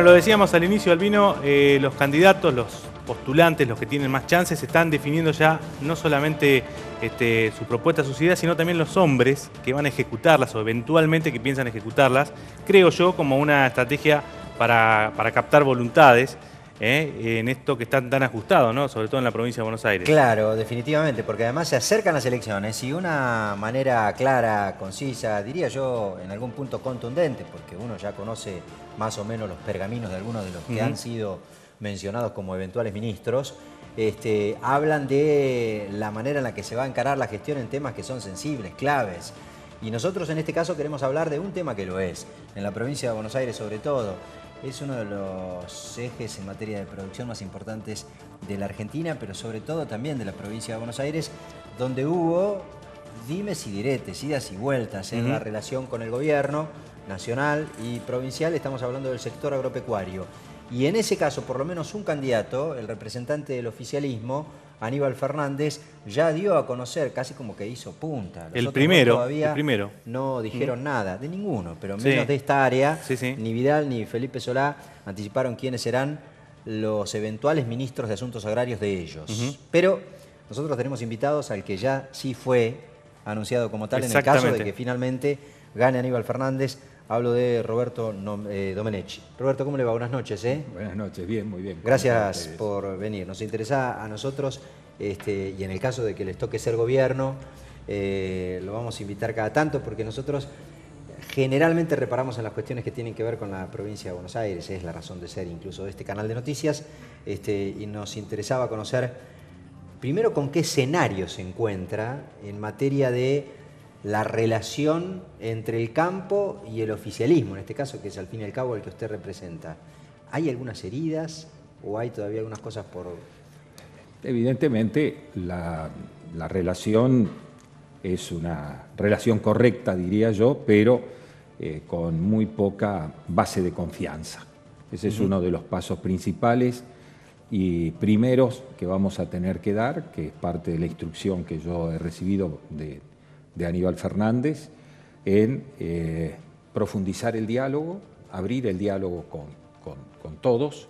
lo decíamos al inicio, Albino, los candidatos, los postulantes, los que tienen más chances, están definiendo ya no solamente sus propuestas, sus ideas, sino también los hombres que van a ejecutarlas o eventualmente que piensan ejecutarlas, creo yo, como una estrategia para captar voluntades en esto que está tan ajustado, ¿no? Sobre todo en la provincia de Buenos Aires. Claro, definitivamente, porque además se acercan las elecciones y una manera clara, concisa, diría yo, en algún punto contundente, porque uno ya conoce más o menos los pergaminos de algunos de los que han sido mencionados como eventuales ministros, hablan de la manera en la que se va a encarar la gestión en temas que son sensibles, claves. Y nosotros en este caso queremos hablar de un tema que lo es, en la provincia de Buenos Aires sobre todo. Es uno de los ejes en materia de producción más importantes de la Argentina, pero sobre todo también de la provincia de Buenos Aires, donde hubo dimes y diretes, idas y vueltas en la relación con el gobierno nacional y provincial. Estamos hablando del sector agropecuario. Y en ese caso, por lo menos un candidato, el representante del oficialismo, Aníbal Fernández, ya dio a conocer, casi como que hizo punta. El primero. No dijeron nada, de ninguno, pero menos de esta área. Ni Vidal ni Felipe Solá anticiparon quiénes serán los eventuales ministros de Asuntos Agrarios de ellos. Pero nosotros tenemos invitados al que ya sí fue anunciado como tal en el caso de que finalmente gane Aníbal Fernández. Hablo de Roberto Domenech. Roberto, ¿cómo le va? Buenas noches. Buenas noches, bien, muy bien. Gracias por venir. Nos interesa a nosotros, y en el caso de que les toque ser gobierno, lo vamos a invitar cada tanto, porque nosotros generalmente reparamos en las cuestiones que tienen que ver con la provincia de Buenos Aires. Es la razón de ser incluso de este canal de noticias. Y nos interesaba conocer, primero, con qué escenario se encuentra en materia de la relación entre el campo y el oficialismo, en este caso, que es al fin y al cabo el que usted representa. ¿Hay algunas heridas o hay todavía algunas cosas por...? Evidentemente, la relación es una relación correcta, diría yo, pero con muy poca base de confianza. Ese es uno de los pasos principales y primeros que vamos a tener que dar, que es parte de la instrucción que yo he recibido de Aníbal Fernández, en profundizar el diálogo, abrir el diálogo con todos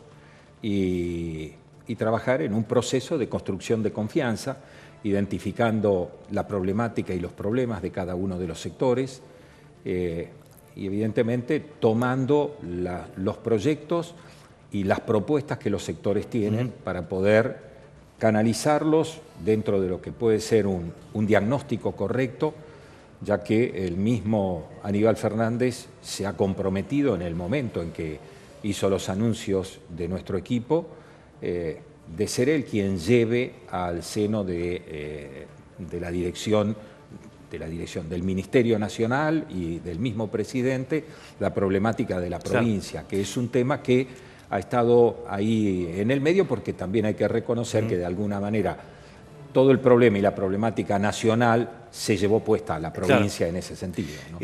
y trabajar en un proceso de construcción de confianza, identificando la problemática y los problemas de cada uno de los sectores y evidentemente tomando los proyectos y las propuestas que los sectores tienen para poder canalizarlos dentro de lo que puede ser un diagnóstico correcto, ya que el mismo Aníbal Fernández se ha comprometido en el momento en que hizo los anuncios de nuestro equipo, de ser él quien lleve al seno de la dirección del Ministerio Nacional y del mismo presidente la problemática de la provincia, que es un tema que ha estado ahí en el medio, porque también hay que reconocer que de alguna manera todo el problema y la problemática nacional se llevó puesta a la provincia en ese sentido, ¿no?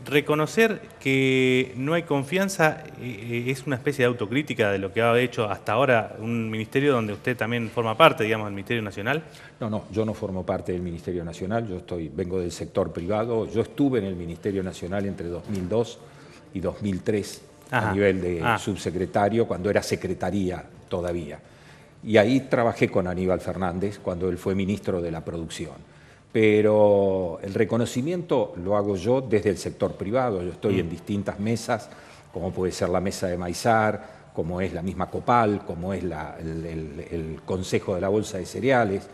Reconocer que no hay confianza es una especie de autocrítica de lo que ha hecho hasta ahora un ministerio donde usted también forma parte, digamos, del Ministerio Nacional. No, yo no formo parte del Ministerio Nacional, vengo del sector privado. Yo estuve en el Ministerio Nacional entre 2002 y 2003 a nivel de subsecretario, cuando era secretaría todavía. Y ahí trabajé con Aníbal Fernández cuando él fue ministro de la Producción. Pero el reconocimiento lo hago yo desde el sector privado. Yo estoy en distintas mesas, como puede ser la mesa de Maizar, como es la misma Copal, como es el Consejo de la Bolsa de Cereales,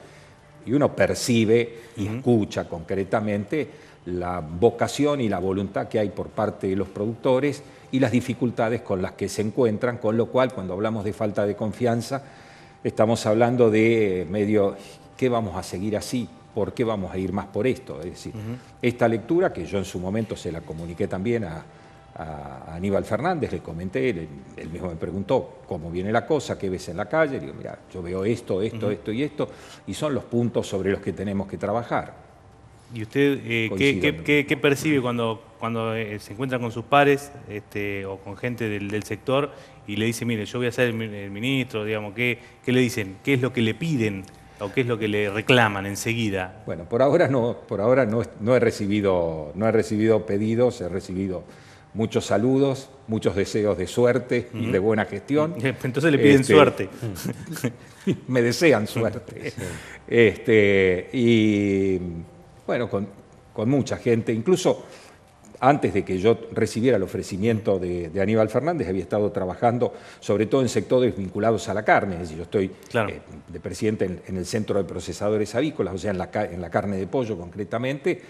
y uno percibe y escucha concretamente la vocación y la voluntad que hay por parte de los productores y las dificultades con las que se encuentran, con lo cual, cuando hablamos de falta de confianza, estamos hablando de medio, ¿qué vamos a seguir así? ¿Por qué vamos a ir más por esto? Es decir, esta lectura, que yo en su momento se la comuniqué también a Aníbal Fernández, le comenté, él mismo me preguntó cómo viene la cosa, qué ves en la calle. Digo, mira, yo veo esto y esto, y son los puntos sobre los que tenemos que trabajar. ¿Y usted qué percibe cuando se encuentra con sus pares o con gente del sector y le dice, mire, yo voy a ser el ministro, digamos, ¿qué le dicen? ¿Qué es lo que le piden? ¿O qué es lo que le reclaman enseguida? Bueno, por ahora no he recibido pedidos, he recibido muchos saludos, muchos deseos de suerte y de buena gestión. Entonces le piden suerte. Me desean suerte. Y bueno, con mucha gente, incluso antes de que yo recibiera el ofrecimiento de Aníbal Fernández, había estado trabajando sobre todo en sectores vinculados a la carne. Es decir, yo estoy de presidente en el Centro de Procesadores Avícolas, o sea, en la carne de pollo concretamente,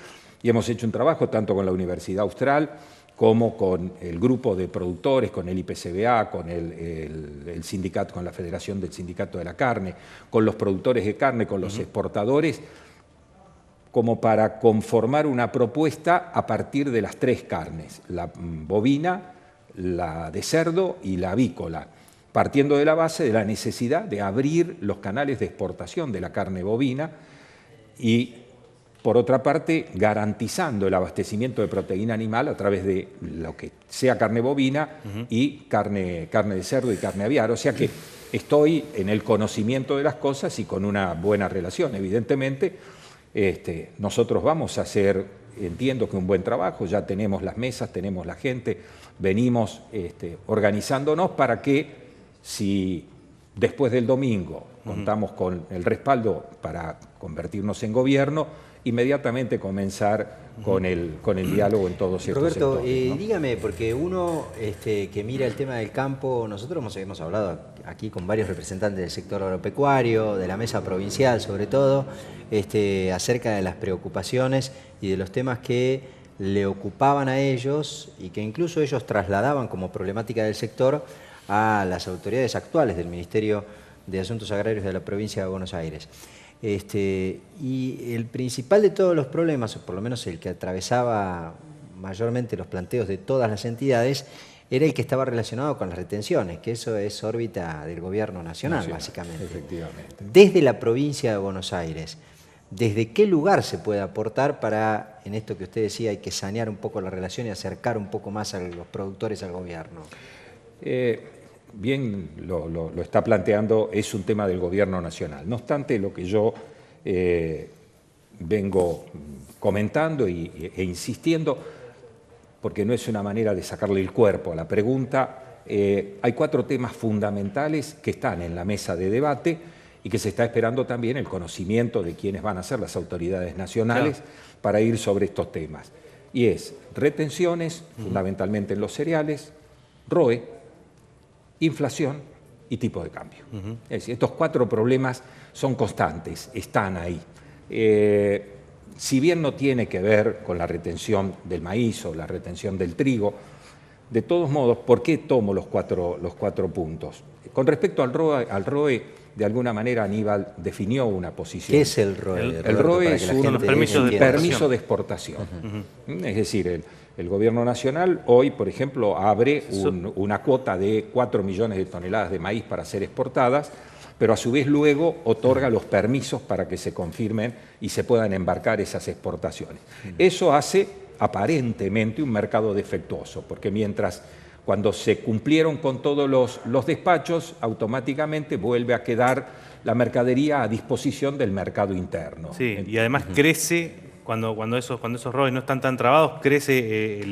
y hemos hecho un trabajo tanto con la Universidad Austral como con el grupo de productores, con el IPCBA, con el sindicato, con la Federación del Sindicato de la Carne, con los productores de carne, con los exportadores, como para conformar una propuesta a partir de las tres carnes, la bovina, la de cerdo y la avícola, partiendo de la base de la necesidad de abrir los canales de exportación de la carne bovina y, por otra parte, garantizando el abastecimiento de proteína animal a través de lo que sea carne bovina y carne de cerdo y carne aviar. O sea que estoy en el conocimiento de las cosas y con una buena relación, evidentemente. Nosotros vamos a hacer, entiendo que un buen trabajo, ya tenemos las mesas, tenemos la gente, venimos organizándonos para que si después del domingo contamos con el respaldo para convertirnos en gobierno, inmediatamente comenzar con el diálogo en todos estos Roberto, sectores, ¿no? dígame, porque uno que mira el tema del campo, nosotros hemos hablado aquí con varios representantes del sector agropecuario, de la mesa provincial sobre todo, acerca de las preocupaciones y de los temas que le ocupaban a ellos y que incluso ellos trasladaban como problemática del sector a las autoridades actuales del Ministerio de Asuntos Agrarios de la provincia de Buenos Aires. Y el principal de todos los problemas, o por lo menos el que atravesaba mayormente los planteos de todas las entidades, era el que estaba relacionado con las retenciones, que eso es órbita del gobierno nacional, básicamente. Efectivamente. Desde la provincia de Buenos Aires, ¿desde qué lugar se puede aportar para, en esto que usted decía, hay que sanear un poco la relación y acercar un poco más a los productores al gobierno? Bien lo está planteando, es un tema del gobierno nacional. No obstante, lo que yo vengo comentando e insistiendo, porque no es una manera de sacarle el cuerpo a la pregunta, hay 4 temas fundamentales que están en la mesa de debate y que se está esperando también el conocimiento de quienes van a ser las autoridades nacionales para ir sobre estos temas. Y es retenciones, fundamentalmente en los cereales, ROE, inflación y tipo de cambio. Es decir, estos 4 problemas son constantes, están ahí. Si bien no tiene que ver con la retención del maíz o la retención del trigo, de todos modos, ¿por qué tomo los cuatro puntos? Con respecto al ROE, de alguna manera Aníbal definió una posición. ¿Qué es el ROE? El ROE es un permiso de exportación. Es decir, el gobierno nacional hoy, por ejemplo, abre una cuota de 4 millones de toneladas de maíz para ser exportadas, pero a su vez luego otorga los permisos para que se confirmen y se puedan embarcar esas exportaciones. Eso hace aparentemente un mercado defectuoso, porque mientras cuando se cumplieron con todos los despachos, automáticamente vuelve a quedar la mercadería a disposición del mercado interno. Sí, y además crece, cuando esos ROEs no están tan trabados, crece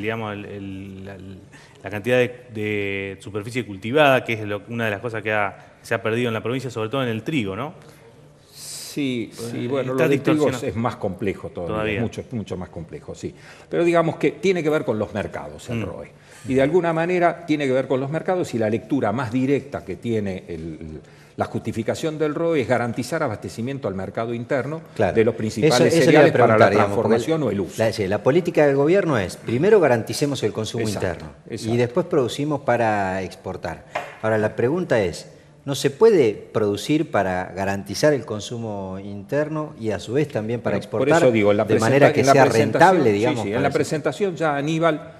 la cantidad de superficie cultivada, que es una de las cosas que se ha perdido en la provincia, sobre todo en el trigo, ¿no? Sí, bueno, lo del trigo es más complejo todavía. Mucho más complejo, sí. Pero digamos que tiene que ver con los mercados el ROE. Y de alguna manera tiene que ver con los mercados y la lectura más directa que tiene la justificación del ROE es garantizar abastecimiento al mercado interno de los principales cereales para la transformación o el uso. La política del gobierno es, primero garanticemos el consumo interno y después producimos para exportar. Ahora, la pregunta es, ¿no se puede producir para garantizar el consumo interno y a su vez también para exportar? Por eso digo, de manera que sea rentable, digamos. Sí, en la presentación ya Aníbal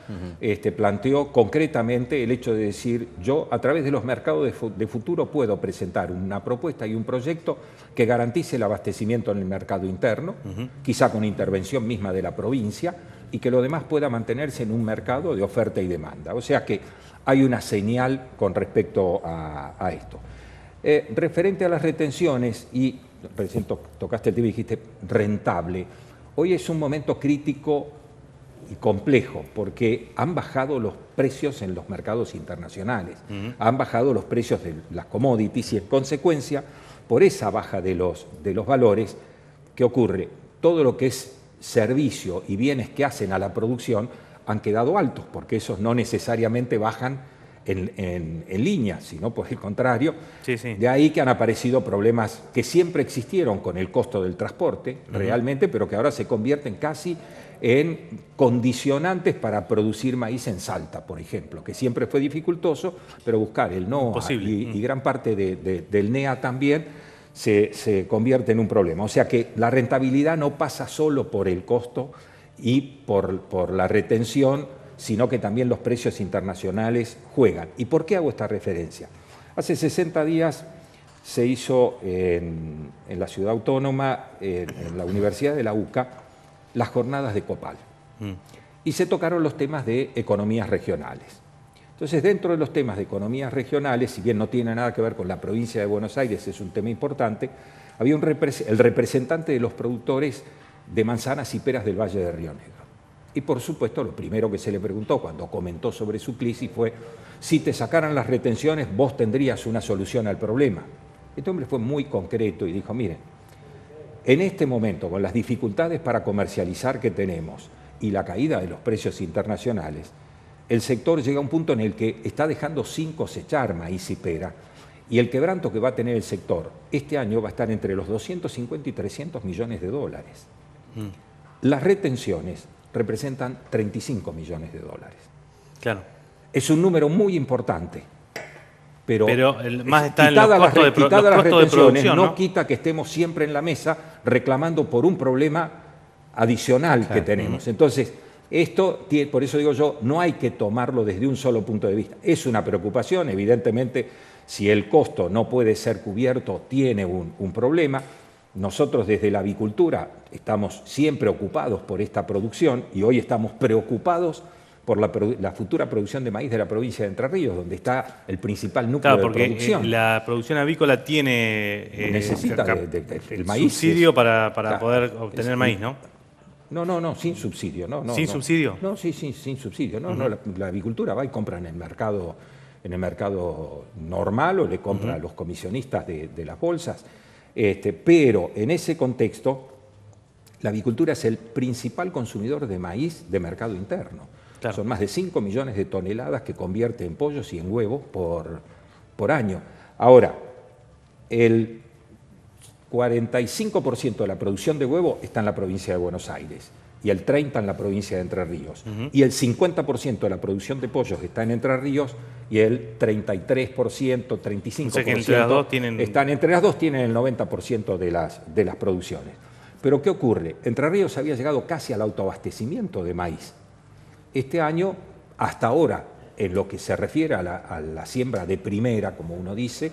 planteó concretamente el hecho de decir, yo a través de los mercados de futuro puedo presentar una propuesta y un proyecto que garantice el abastecimiento en el mercado interno, quizá con intervención misma de la provincia, y que lo demás pueda mantenerse en un mercado de oferta y demanda. O sea que hay una señal con respecto a esto. Referente a las retenciones, y recién tocaste el tema y dijiste rentable, hoy es un momento crítico y complejo, porque han bajado los precios en los mercados internacionales, han bajado los precios de las commodities y en consecuencia, por esa baja de los valores, ¿qué ocurre? Todo lo que es servicio y bienes que hacen a la producción han quedado altos, porque esos no necesariamente bajan en línea, sino por el contrario. Sí, sí. De ahí que han aparecido problemas que siempre existieron con el costo del transporte, realmente, pero que ahora se convierten casi en condicionantes para producir maíz en Salta, por ejemplo, que siempre fue dificultoso, pero buscar el NOA y gran parte del NEA también se convierte en un problema. O sea que la rentabilidad no pasa solo por el costo y por la retención, sino que también los precios internacionales juegan. ¿Y por qué hago esta referencia? Hace 60 días se hizo en la Ciudad Autónoma, en la Universidad de la UCA, las jornadas de COPAL. Y se tocaron los temas de economías regionales. Entonces, dentro de los temas de economías regionales, si bien no tiene nada que ver con la provincia de Buenos Aires, es un tema importante, había el representante de los productores de manzanas y peras del Valle de Río Negro. Y por supuesto, lo primero que se le preguntó cuando comentó sobre su crisis fue: si te sacaran las retenciones, vos tendrías una solución al problema. Este hombre fue muy concreto y dijo: miren, en este momento, con las dificultades para comercializar que tenemos y la caída de los precios internacionales, el sector llega a un punto en el que está dejando sin cosechar maíz y pera, y el quebranto que va a tener el sector este año va a estar entre los 250 y 300 millones de dólares. Las retenciones representan 35 millones de dólares. Claro. Es un número muy importante, pero más está en los costos de producción, no quita que estemos siempre en la mesa reclamando por un problema adicional que tenemos. Entonces, esto, por eso digo yo, no hay que tomarlo desde un solo punto de vista. Es una preocupación, evidentemente, si el costo no puede ser cubierto, tiene un problema. Nosotros desde la avicultura estamos siempre ocupados por esta producción y hoy estamos preocupados por la futura producción de maíz de la provincia de Entre Ríos, donde está el principal núcleo de producción. Porque la producción avícola tiene necesita el maíz, subsidio para poder obtener maíz, ¿no? No, sin subsidio. ¿Sin subsidio? No, sí, sin subsidio. La avicultura va y compra en el mercado normal o le compra a los comisionistas de las bolsas. Pero en ese contexto, la avicultura es el principal consumidor de maíz de mercado interno. Claro. Son más de 5 millones de toneladas que convierte en pollos y en huevos por año. Ahora, el 45% de la producción de huevo está en la provincia de Buenos Aires y el 30% en la provincia de Entre Ríos. Y el 50% de la producción de pollos está en Entre Ríos y el 33%, 35% o sea que entre las dos tienen el 90% de las producciones. Pero ¿qué ocurre? Entre Ríos había llegado casi al autoabastecimiento de maíz. Este año, hasta ahora, en lo que se refiere a la siembra de primera, como uno dice,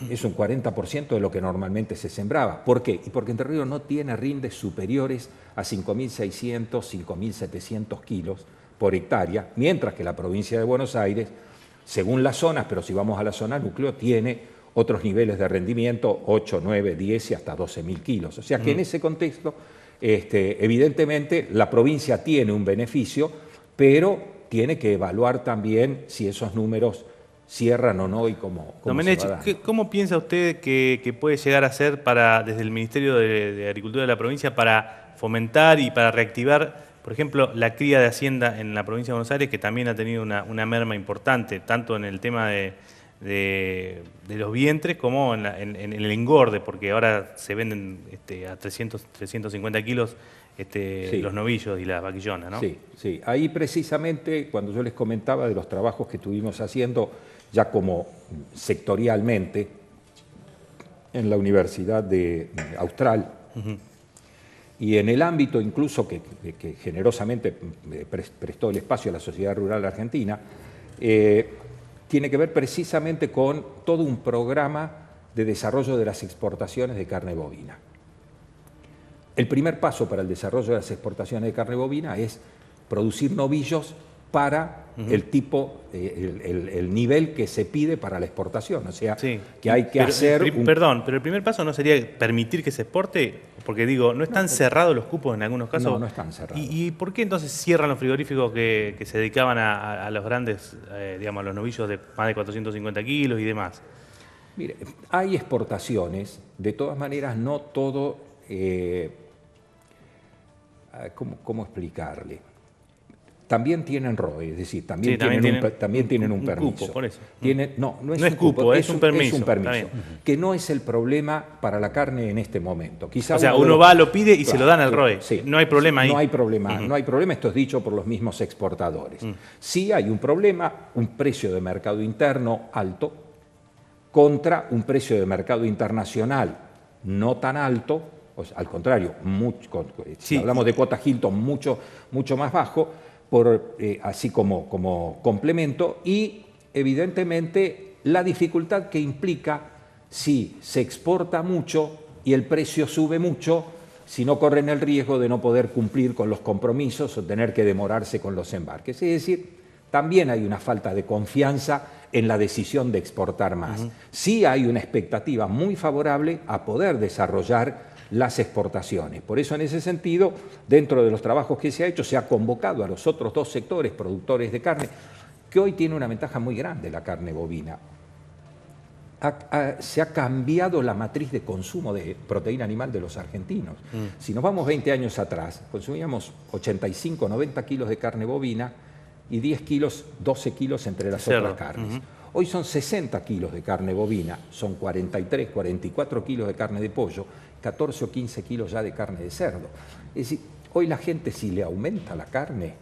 es un 40% de lo que normalmente se sembraba. ¿Por qué? Y porque Entre Ríos no tiene rindes superiores a 5.600, 5.700 kilos por hectárea, mientras que la provincia de Buenos Aires, según las zonas, pero si vamos a la zona núcleo, tiene otros niveles de rendimiento, 8, 9, 10 y hasta 12.000 kilos. O sea que en ese contexto, evidentemente, la provincia tiene un beneficio, pero tiene que evaluar también si esos números cierran o no y cómo Domenech, se va a dar. ¿Cómo piensa usted que puede llegar a ser desde el Ministerio de Agricultura de la provincia para fomentar y para reactivar, por ejemplo, la cría de hacienda en la provincia de Buenos Aires, que también ha tenido una merma importante, tanto en el tema de los vientres como en el engorde, porque ahora se venden a 350 kilos los novillos y las vaquillonas, ¿no? Sí. Ahí precisamente, cuando yo les comentaba de los trabajos que estuvimos haciendo ya como sectorialmente en la Universidad Austral, y en el ámbito incluso que generosamente prestó el espacio a la Sociedad Rural Argentina, tiene que ver precisamente con todo un programa de desarrollo de las exportaciones de carne bovina. El primer paso para el desarrollo de las exportaciones de carne bovina es producir novillos para el tipo, el nivel que se pide para la exportación. O sea, Sí. que hay que hacer... Perdón, pero el primer paso no sería permitir que se exporte, porque digo, ¿no están cerrados los cupos en algunos casos? No, no están cerrados. ¿Y por qué entonces cierran los frigoríficos que se dedicaban a los grandes, digamos, a los novillos de más de 450 kilos y demás? Mire, hay exportaciones, de todas maneras no todo... ¿cómo explicarle? También tienen ROE, es decir, también tienen un permiso. Cupo, por eso. No es un cupo, es un permiso. Es un permiso, que no es el problema para la carne en este momento. Quizá o sea, uno va, lo pide y se lo dan al ROE. Sí, no hay problema ahí. No hay problema, no hay problema, esto es dicho por los mismos exportadores. Sí hay un problema, un precio de mercado interno alto contra un precio de mercado internacional no tan alto, o sea, al contrario, si hablamos de cuota Hilton, mucho más bajo, así como complemento, y evidentemente la dificultad que implica si se exporta mucho y el precio sube mucho, si no corren el riesgo de no poder cumplir con los compromisos o tener que demorarse con los embarques. Es decir, también hay una falta de confianza en la decisión de exportar más. Sí hay una expectativa muy favorable a poder desarrollar las exportaciones. Por eso, en ese sentido, dentro de los trabajos que se ha hecho, se ha convocado a los otros dos sectores productores de carne, que hoy tiene una ventaja muy grande la carne bovina. Se ha cambiado la matriz de consumo de proteína animal de los argentinos. Si nos vamos 20 años atrás, consumíamos 85, 90 kilos de carne bovina y 10 kilos, 12 kilos entre las otras carnes. Hoy son 60 kilos de carne bovina, son 43, 44 kilos de carne de pollo, 14 o 15 kilos ya de carne de cerdo. Es decir, hoy la gente, si le aumenta la carne,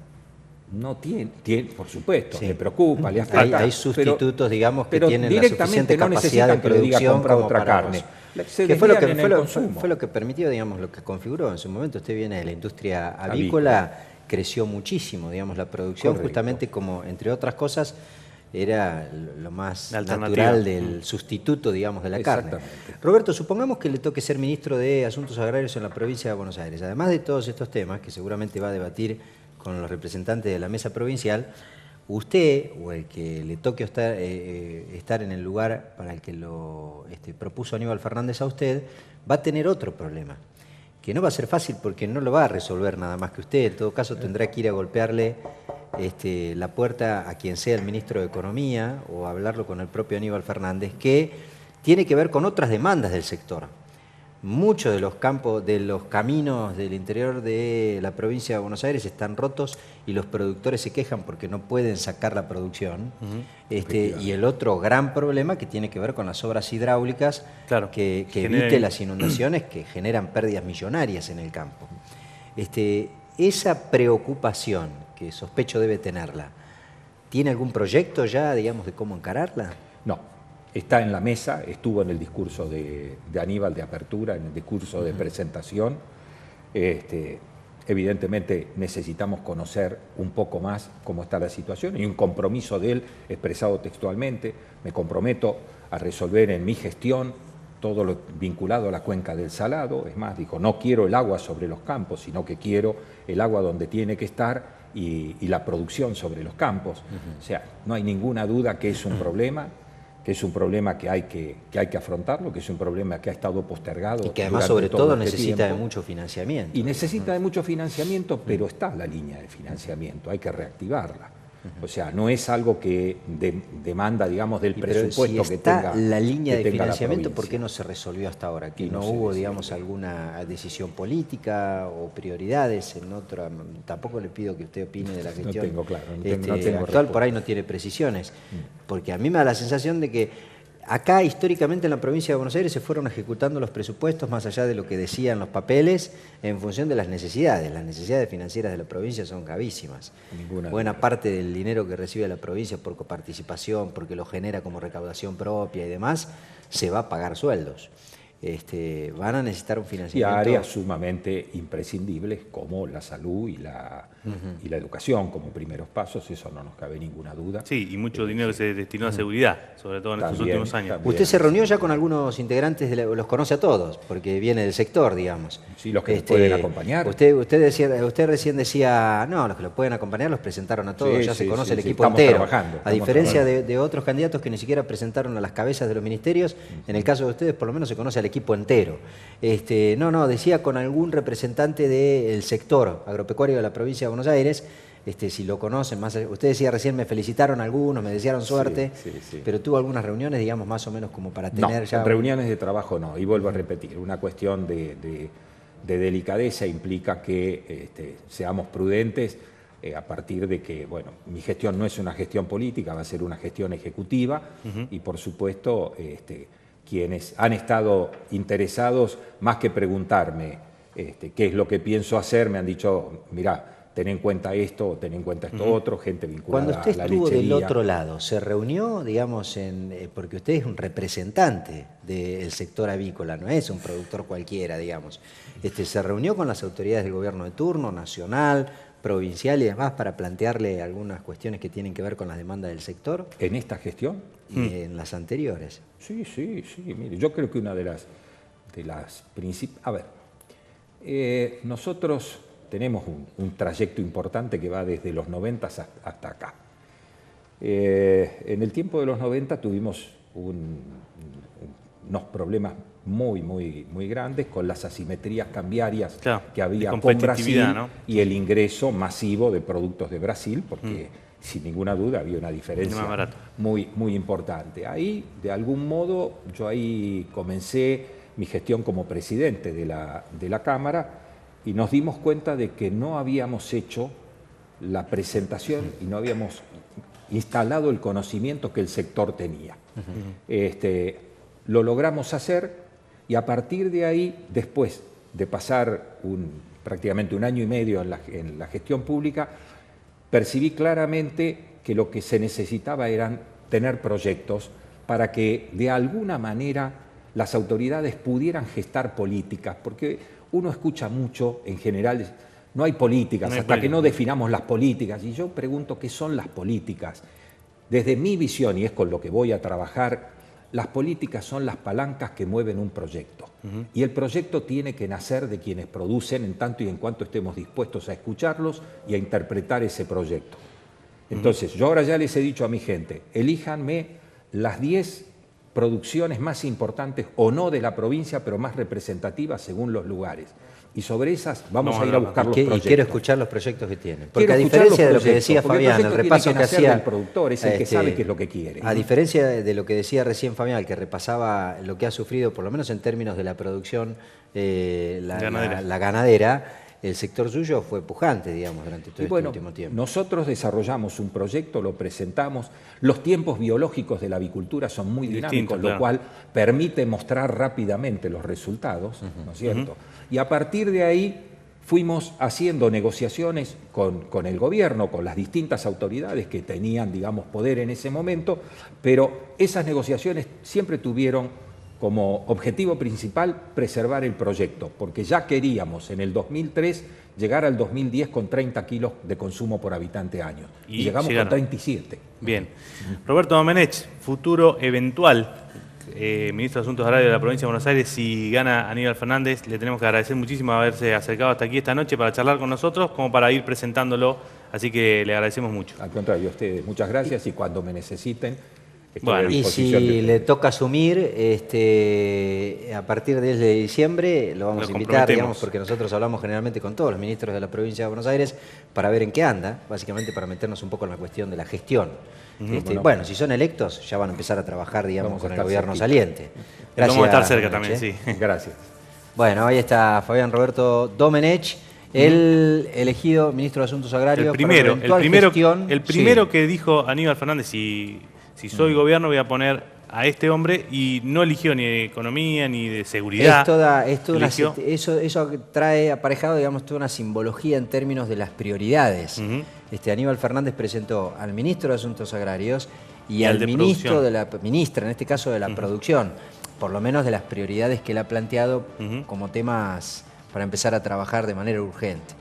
no tiene por supuesto, le preocupa, le afecta. Hay sustitutos, digamos, que pero tienen la suficiente no capacidad de que le diga producción compra como otra para carne. que fue lo que permitió, digamos, lo que configuró en su momento. Usted viene de la industria avícola, creció muchísimo, digamos, la producción. Correcto. Justamente como, entre otras cosas, era lo más natural del sustituto, digamos, de la carne. Roberto, supongamos que le toque ser ministro de Asuntos Agrarios en la provincia de Buenos Aires. Además de todos estos temas, que seguramente va a debatir con los representantes de la mesa provincial, usted, o el que le toque estar en el lugar para el que lo propuso Aníbal Fernández a usted, va a tener otro problema, que no va a ser fácil porque no lo va a resolver nada más que usted. En todo caso, tendrá que ir a golpearle la puerta a quien sea el ministro de Economía o hablarlo con el propio Aníbal Fernández, que tiene que ver con otras demandas del sector. Muchos de los caminos del interior de la provincia de Buenos Aires están rotos y los productores se quejan porque no pueden sacar la producción. Y el otro gran problema que tiene que ver con las obras hidráulicas, que evite las inundaciones que generan pérdidas millonarias en el campo. Esa preocupación que sospecho debe tenerla, ¿tiene algún proyecto ya, digamos, de cómo encararla? No. Está en la mesa, estuvo en el discurso de Aníbal de apertura, en el discurso de presentación. Evidentemente necesitamos conocer un poco más cómo está la situación y un compromiso de él expresado textualmente. Me comprometo a resolver en mi gestión todo lo vinculado a la cuenca del Salado. Es más, dijo, no quiero el agua sobre los campos, sino que quiero el agua donde tiene que estar y la producción sobre los campos. O sea, no hay ninguna duda que es un problema, que hay que afrontarlo, que es un problema que ha estado postergado. Y que además, sobre todo, necesita de mucho financiamiento. Y necesita de mucho financiamiento, pero está la línea de financiamiento, hay que reactivarla. O sea, no es algo que demanda, digamos, del presupuesto si que tenga la línea de financiamiento, ¿por qué no se resolvió hasta ahora? ¿Que no hubo, digamos, alguna decisión política o prioridades en otra? Tampoco le pido que usted opine de la gestión no tengo, claro, actual, por ahí no tiene precisiones. Porque a mí me da la sensación de que acá, históricamente, en la provincia de Buenos Aires se fueron ejecutando los presupuestos más allá de lo que decían los papeles en función de las necesidades. Las necesidades financieras de la provincia son gravísimas. Buena parte del dinero que recibe la provincia por coparticipación, porque lo genera como recaudación propia y demás, se va a pagar sueldos. van a necesitar un Y financiamiento. áreas sumamente imprescindibles como la salud y la educación como primeros pasos, eso no nos cabe ninguna duda. Sí, y mucho dinero que se destinó a seguridad, sobre todo en estos También, últimos años. también. Usted se reunió ya con algunos integrantes, los conoce a todos, porque viene del sector, digamos. Sí, los que nos pueden acompañar. Usted recién decía, no, los que lo pueden acompañar los presentaron a todos, Sí, ya se sí, conoce sí, el sí, equipo estamos entero. trabajando, A estamos diferencia trabajando. de otros candidatos que ni siquiera presentaron a las cabezas de los ministerios, en el caso de ustedes por lo menos se conoce al equipo entero. Decía con algún representante del sector agropecuario de la provincia de Buenos Aires, si lo conocen, usted decía recién, me felicitaron algunos, me desearon suerte, sí. pero tuvo algunas reuniones, digamos, más o menos como para tener No, ya... reuniones de trabajo no, y vuelvo a repetir, una cuestión de delicadeza implica que seamos prudentes a partir de que, bueno, mi gestión no es una gestión política, va a ser una gestión ejecutiva y por supuesto quienes han estado interesados, más que preguntarme qué es lo que pienso hacer, me han dicho, mirá, ten en cuenta esto, ten en cuenta esto otro, gente vinculada a la Cuando usted lechería. estuvo del otro lado, ¿se reunió, digamos, porque usted es un representante del sector avícola, no es un productor cualquiera, digamos? ¿Se reunió con las autoridades del gobierno de turno, nacional, provincial y demás, para plantearle algunas cuestiones que tienen que ver con las demandas del sector? ¿En esta gestión? Y en las anteriores. Sí, mire, yo creo que una de las principales... A ver, nosotros tenemos un trayecto importante que va desde los 90 hasta acá. En el tiempo de los 90 tuvimos unos problemas muy grandes con las asimetrías cambiarias que había con Brasil, ¿no? Y el ingreso masivo de productos de Brasil, porque sin ninguna duda había una diferencia muy importante. Ahí, de algún modo, yo ahí comencé mi gestión como presidente de la Cámara y nos dimos cuenta de que no habíamos hecho la presentación y no habíamos instalado el conocimiento que el sector tenía. Lo logramos hacer y a partir de ahí, después de pasar prácticamente un año y medio en la gestión pública, percibí claramente que lo que se necesitaba eran tener proyectos para que de alguna manera las autoridades pudieran gestar políticas, porque uno escucha mucho en general, no hay políticas, hasta que no definamos las políticas, y yo pregunto qué son las políticas. Desde mi visión, y es con lo que voy a trabajar, las políticas son las palancas que mueven un proyecto. Y el proyecto tiene que nacer de quienes producen en tanto y en cuanto estemos dispuestos a escucharlos y a interpretar ese proyecto. Entonces, yo ahora ya les he dicho a mi gente, elíjanme las 10 producciones más importantes o no de la provincia, pero más representativas según los lugares. Y sobre esas vamos a ir a buscar los proyectos. Y quiero escuchar los proyectos que tienen. Porque a diferencia de lo que decía Fabián, el repaso que hacía el productor es el que sabe qué es lo que quiere. A diferencia de lo que decía recién Fabián, que repasaba lo que ha sufrido, por lo menos en términos de la producción la ganadera, el sector suyo fue pujante, digamos, durante todo este último tiempo. Nosotros desarrollamos un proyecto, lo presentamos. Los tiempos biológicos de la avicultura son muy dinámicos, lo cual permite mostrar rápidamente los resultados, ¿no es cierto? Y a partir de ahí fuimos haciendo negociaciones con el gobierno, con las distintas autoridades que tenían, digamos, poder en ese momento, pero esas negociaciones siempre tuvieron como objetivo principal preservar el proyecto, porque ya queríamos en el 2003 llegar al 2010 con 30 kilos de consumo por habitante año. Y llegamos con 37. Bien. Roberto Domenech, futuro eventual ministro de Asuntos Agrarios de la provincia de Buenos Aires, si gana Aníbal Fernández, le tenemos que agradecer muchísimo haberse acercado hasta aquí esta noche para charlar con nosotros, como para ir presentándolo, así que le agradecemos mucho. Al contrario, a ustedes, muchas gracias y cuando me necesiten. Bueno, y si le toca asumir, a partir del 10 de diciembre lo vamos a invitar, digamos, porque nosotros hablamos generalmente con todos los ministros de la provincia de Buenos Aires para ver en qué anda, básicamente para meternos un poco en la cuestión de la gestión. Bueno, si son electos ya van a empezar a trabajar, digamos, con el gobierno saliente. Gracias. Vamos a estar cerca también, sí. Gracias. Bueno, ahí está Fabián Roberto Domenech, el elegido ministro de Asuntos Agrarios. El primero que dijo Aníbal Fernández, si soy gobierno voy a poner a este hombre, y no eligió ni de economía ni de seguridad. Eso trae aparejado, digamos, toda una simbología en términos de las prioridades. Aníbal Fernández presentó al ministro de Asuntos Agrarios y al ministro de la ministra, en este caso de la producción, por lo menos de las prioridades que él ha planteado como temas para empezar a trabajar de manera urgente.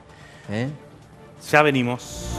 Ya venimos.